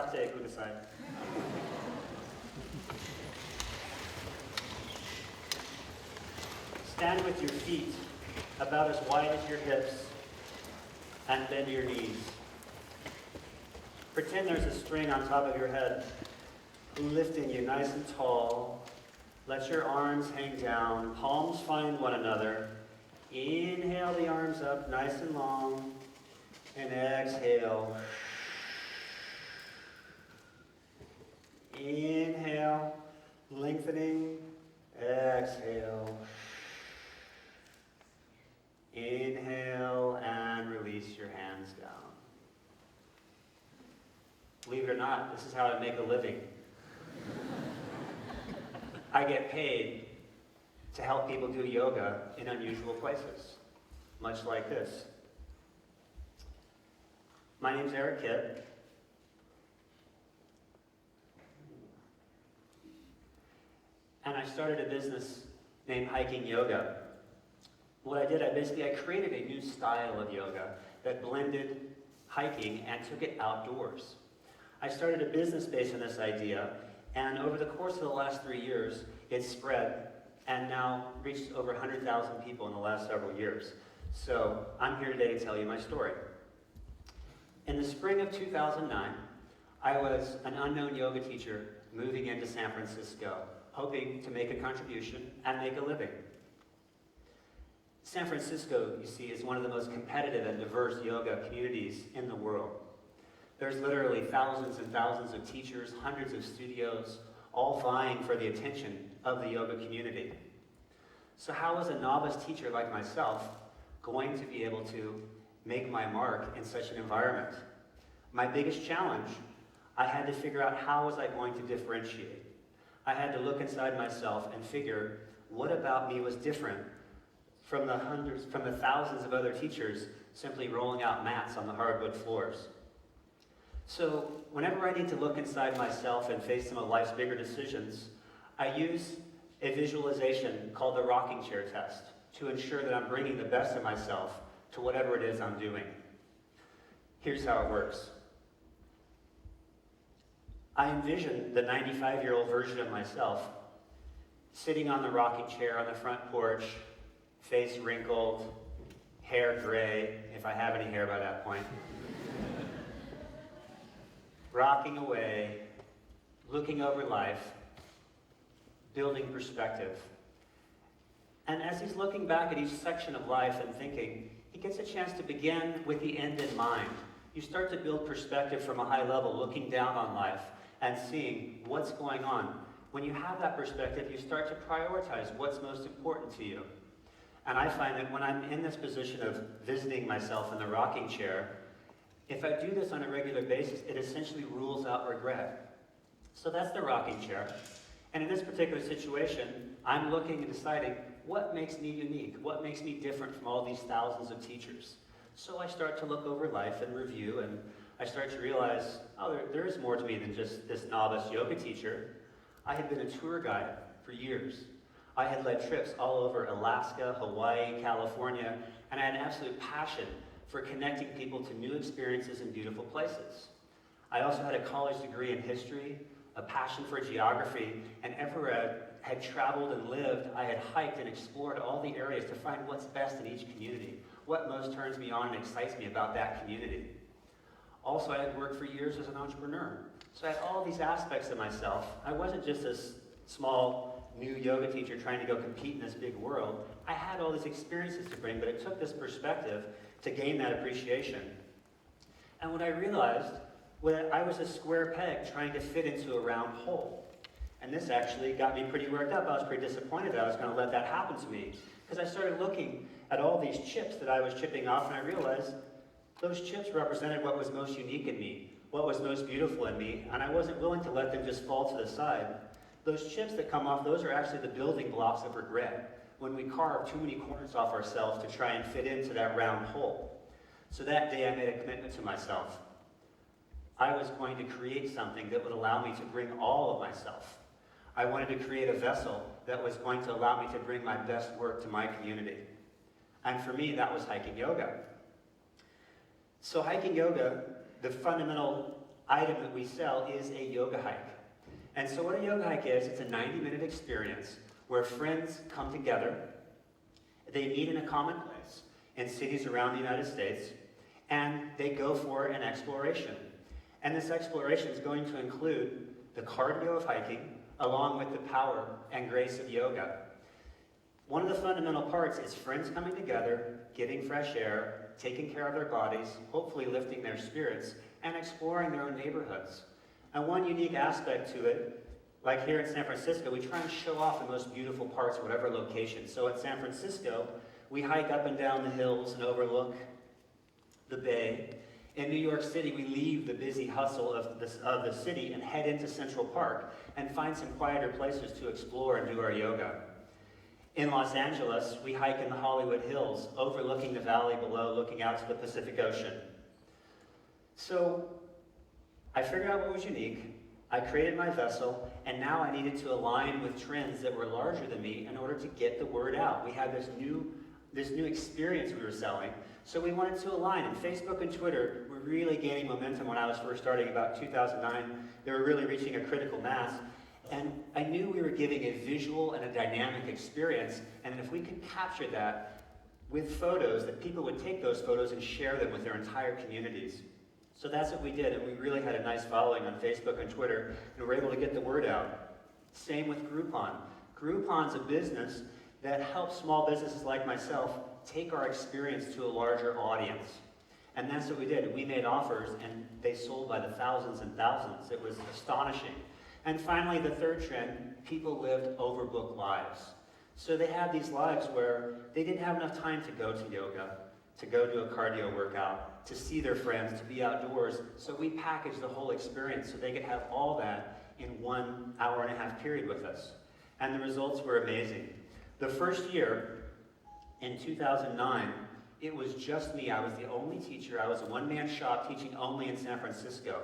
Tate kudasai. Stand with your feet about as wide as your hips and bend your knees. Pretend there's a string on top of your head, lifting you nice and tall. Let your arms hang down, palms find one another. Inhale the arms up nice and long, and exhale. Inhale, lengthening, exhale. Inhale and release your hands down. Believe it or not, this is how I make a living. I get paid to help people do yoga in unusual places, much like this. My name's Kipp. And I started a business named Hiking Yoga. What I did, I created a new style of yoga that blended hiking and took it outdoors. I started a business based on this idea, and over the course of the last 3 years, it's spread and now reached over 100,000 people in the last several years. So I'm here today to tell you my story. In the spring of 2009, I was an unknown yoga teacher moving into San Francisco, hoping to make a contribution and make a living. San Francisco, you see, is one of the most competitive and diverse yoga communities in the world. There's literally thousands and thousands of teachers, hundreds of studios, all vying for the attention of the yoga community. So how was a novice teacher like myself going to be able to make my mark in such an environment? My biggest challenge, I had to figure out how was I going to differentiate. I had to look inside myself and figure what about me was different from the thousands of other teachers simply rolling out mats on the hardwood floors. So whenever I need to look inside myself and face some of life's bigger decisions, I use a visualization called the rocking chair test to ensure that I'm bringing the best of myself to whatever it is I'm doing. Here's how it works. I envision the 95-year-old version of myself sitting on the rocking chair on the front porch, face wrinkled, hair gray, if I have any hair by that point. Rocking away, looking over life, building perspective. And as he's looking back at each section of life and thinking, he gets a chance to begin with the end in mind. You start to build perspective from a high level, looking down on life and seeing what's going on. When you have that perspective, you start to prioritize what's most important to you. And I find that when I'm in this position of visiting myself in the rocking chair, if I do this on a regular basis, it essentially rules out regret. So that's the rocking chair. And in this particular situation, I'm looking and deciding what makes me unique, what makes me different from all these thousands of teachers. So I start to look over life and review, and I start to realize, oh, there is more to me than just this novice yoga teacher. I had been a tour guide for years. I had led trips all over Alaska, Hawaii, California, and I had an absolute passion for connecting people to new experiences in beautiful places. I also had a college degree in history, a passion for geography, and everywhere I had traveled and lived, I had hiked and explored all the areas to find what's best in each community, what most turns me on and excites me about that community. Also, I had worked for years as an entrepreneur, so I had all these aspects of myself. I wasn't just this small new yoga teacher trying to go compete in this big world. I had all these experiences to bring, but it took this perspective to gain that appreciation. And what I realized was that I was a square peg trying to fit into a round hole. And this actually got me pretty worked up. I was pretty disappointed that I was going to let that happen to me. Because I started looking at all these chips that I was chipping off, and I realized those chips represented what was most unique in me, what was most beautiful in me, and I wasn't willing to let them just fall to the side. Those chips that come off, those are actually the building blocks of regret, when we carve too many corners off ourselves to try and fit into that round hole. So that day I made a commitment to myself. I was going to create something that would allow me to bring all of myself. I wanted to create a vessel that was going to allow me to bring my best work to my community. And for me, that was hiking yoga. So hiking yoga, the fundamental item that we sell is a yoga hike. And so what a yoga hike is, it's a 90-minute experience where friends come together, they meet in a common place in cities around the United States, and they go for an exploration. And this exploration is going to include the cardio of hiking, along with the power and grace of yoga. One of the fundamental parts is friends coming together, getting fresh air, taking care of their bodies, hopefully lifting their spirits, and exploring their own neighborhoods. And one unique aspect to it, like here in San Francisco, we try and show off the most beautiful parts of whatever location. So in San Francisco, we hike up and down the hills and overlook the bay. In New York City, we leave the busy hustle of the city and head into Central Park and find some quieter places to explore and do our yoga. In Los Angeles, we hike in the Hollywood Hills, overlooking the valley below, looking out to the Pacific Ocean. So I figured out what was unique, I created my vessel, and now I needed to align with trends that were larger than me in order to get the word out. We had this new experience we were selling, so we wanted to align. And Facebook and Twitter were really gaining momentum when I was first starting about 2009. They were really reaching a critical mass. And I knew we were giving a visual and a dynamic experience, and if we could capture that with photos, that people would take those photos and share them with their entire communities. So that's what we did, and we really had a nice following on Facebook and Twitter, and we were able to get the word out. Same with Groupon. Groupon's a business that helps small businesses like myself take our experience to a larger audience. And that's what we did. We made offers, and they sold by the thousands and thousands. It was astonishing. And finally, the third trend, people lived overbooked lives. So they had these lives where they didn't have enough time to go to yoga, to go do a cardio workout, to see their friends, to be outdoors. So we packaged the whole experience so they could have all that in 1 hour-and-a-half period with us. And the results were amazing. The first year, in 2009, it was just me. I was the only teacher. I was a one-man shop teaching only in San Francisco.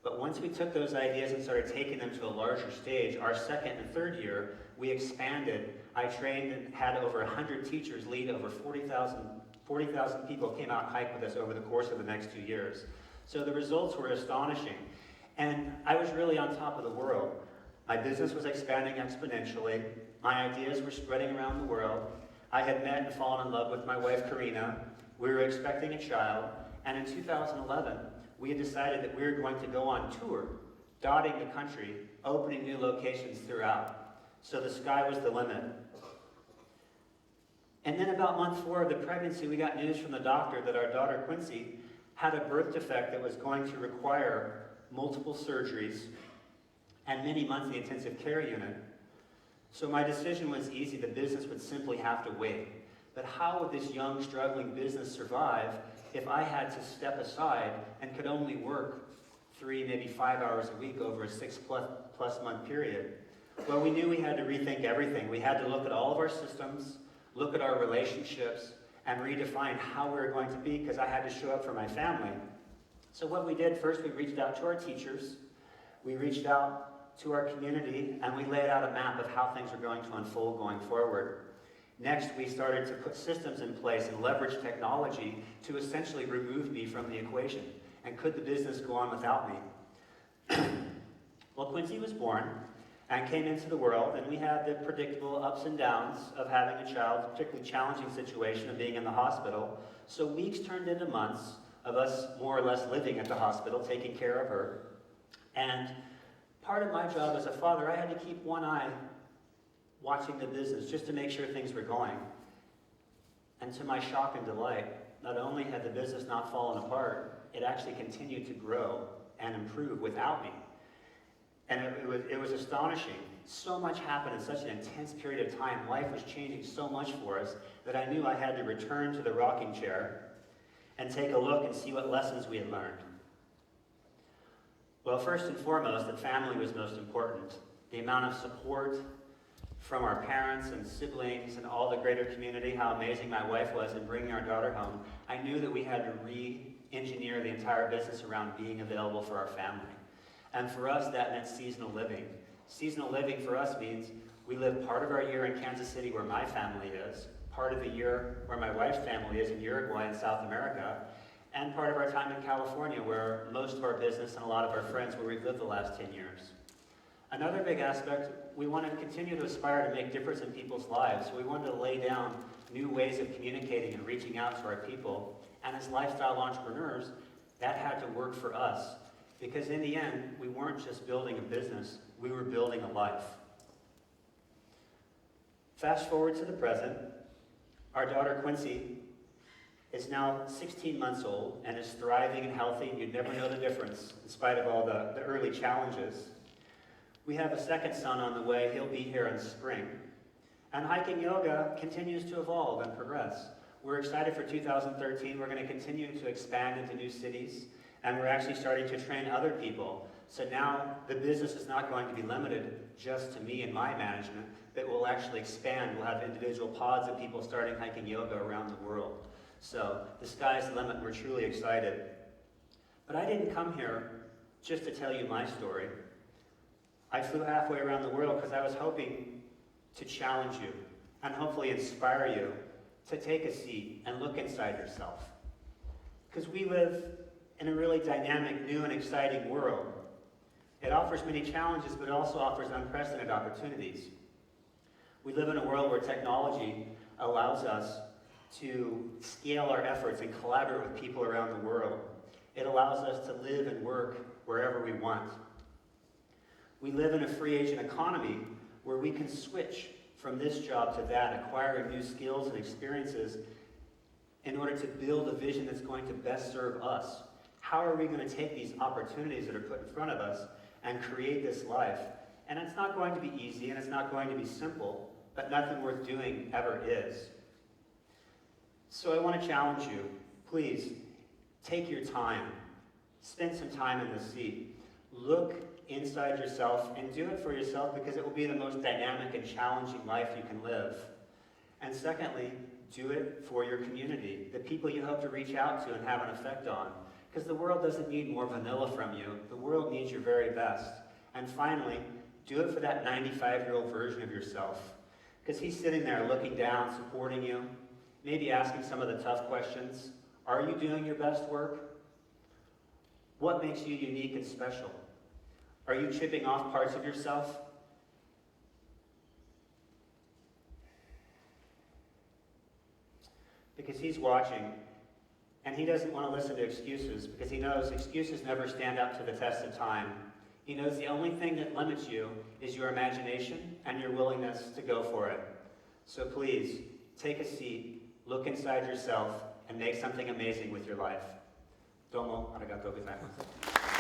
But once we took those ideas and started taking them to a larger stage, our second and third year, we expanded. I trained and had over 100 teachers lead. Over 40,000 people came out and hiked with us over the course of the next 2 years. So the results were astonishing. And I was really on top of the world. My business was expanding exponentially. My ideas were spreading around the world. I had met and fallen in love with my wife, Karina. We were expecting a child. And in 2011, we had decided that we were going to go on tour, dotting the country, opening new locations throughout. So the sky was the limit. And then about month 4 of the pregnancy, we got news from the doctor that our daughter, Quincy, had a birth defect that was going to require multiple surgeries and many months in the intensive care unit. So my decision was easy. The business would simply have to wait. But how would this young, struggling business survive if I had to step aside and could only work 3, maybe 5 hours a week over a 6+ month period? Well, we knew we had to rethink everything. We had to look at all of our systems, look at our relationships, and redefine how we were going to be, because I had to show up for my family. So what we did first, we reached out to our teachers, we reached out to our community, and we laid out a map of how things were going to unfold going forward. Next, we started to put systems in place and leverage technology to essentially remove me from the equation. And could the business go on without me? Well, Quincy was born and came into the world, and we had the predictable ups and downs of having a child, particularly challenging situation of being in the hospital. So weeks turned into months of us more or less living at the hospital, taking care of her. And part of my job as a father, I had to keep one eye watching the business just to make sure things were going. And to my shock and delight, not only had the business not fallen apart, it actually continued to grow and improve without me. And it was astonishing. So much happened in such an intense period of time. Life was changing so much for us that I knew I had to return to the rocking chair and take a look and see what lessons we had learned. Well, first and foremost, that family was most important. The amount of support from our parents and siblings and all the greater community, how amazing my wife was in bringing our daughter home. I knew that we had to re-engineer the entire business around being available for our family. And for us, that meant seasonal living. Seasonal living for us means we live part of our year in Kansas City, where my family is, part of the year where my wife's family is in Uruguay and South America, and part of our time in California, where most of our business and a lot of our friends, where we've lived the last 10 years. Another big aspect, we want to continue to aspire to make difference in people's lives. So we wanted to lay down new ways of communicating and reaching out to our people. And as lifestyle entrepreneurs, that had to work for us. Because in the end, we weren't just building a business, we were building a life. Fast forward to the present, our daughter Quincy is now 16 months old and is thriving and healthy, and you'd never know the difference in spite of all the early challenges. We have a second son on the way. He'll be here in spring. And hiking yoga continues to evolve and progress. We're excited for 2013. We're going to continue to expand into new cities, and we're actually starting to train other people. So now the business is not going to be limited just to me and my management, but we'll actually expand. We'll have individual pods of people starting hiking yoga around the world. So the sky's the limit. We're truly excited. But I didn't come here just to tell you my story. I flew halfway around the world because I was hoping to challenge you and hopefully inspire you to take a seat and look inside yourself. Because we live in a really dynamic, new, and exciting world. It offers many challenges, but it also offers unprecedented opportunities. We live in a world where technology allows us to scale our efforts and collaborate with people around the world. It allows us to live and work wherever we want. We live in a free agent economy where we can switch from this job to that, acquiring new skills and experiences in order to build a vision that's going to best serve us. How are we going to take these opportunities that are put in front of us and create this life? And it's not going to be easy, and it's not going to be simple, but nothing worth doing ever is. So I want to challenge you, please, take your time. Spend some time in the seat. Look inside yourself and do it for yourself, because it will be the most dynamic and challenging life you can live. And secondly, do it for your community, the people you hope to reach out to and have an effect on. Because the world doesn't need more vanilla from you. The world needs your very best. And finally, do it for that 95-year-old version of yourself. Because he's sitting there looking down, supporting you, maybe asking some of the tough questions. Are you doing your best work? What makes you unique and special? Are you chipping off parts of yourself? Because he's watching, and he doesn't want to listen to excuses, because he knows excuses never stand up to the test of time. He knows the only thing that limits you is your imagination and your willingness to go for it. So please, take a seat, look inside yourself, and make something amazing with your life. Domo arigatou gozaimasu.